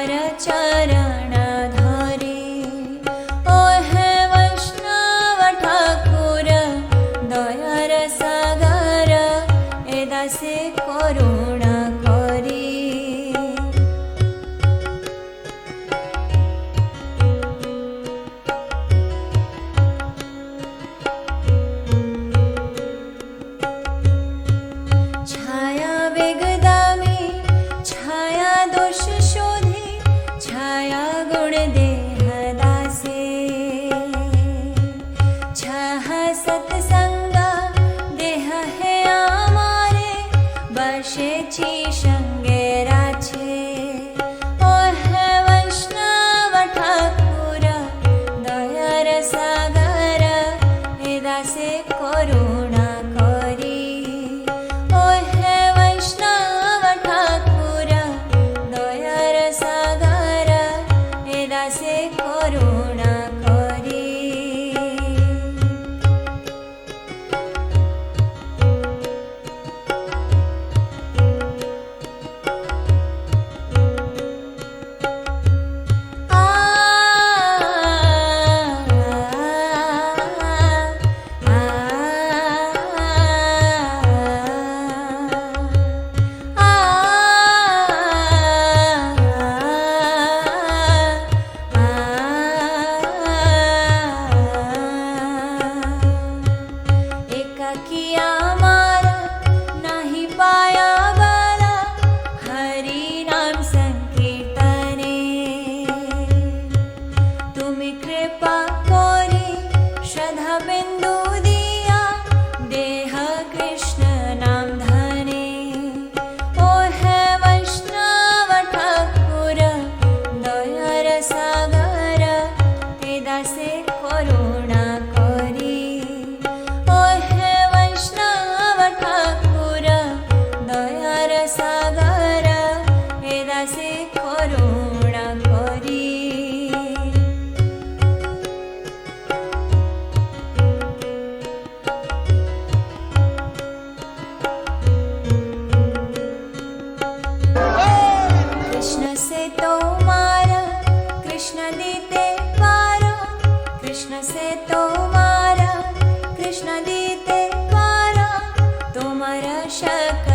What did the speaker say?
चरण धरे। ओ हे वैष्णव ठाकुर दयार सागर ए दासे करुणा करी। छाया वेगदामी छाया दोष शोधे छाया गुण देह दासे। छाह सत्संगा देह है आमारे बसेছি संगे राछे। ओ हे वैष्णव ठाकुर दयार सागर ए दासे करुणा करी। ओ हे वैष्णव ठाकुर दयार सागर ए दासे करुणा करी। एकाकिया मारा नाही पाया बाला हरि नाम संकीर्तने। तुम्ही कृपा करी श्रद्धा बिंदु दिया देह कृष्ण नाम धने। ओ हे वैष्णव ठाकुर दयार सागर ए दासे करुणा करी। ओ हे वैष्णव ठाकुर दयार सागर ए दासे करुणा करी। कृष्ण से तो मारा कृष्ण दीते पारा। कृष्ण से तो मारा कृष्ण दीते पारा। तुमरा शक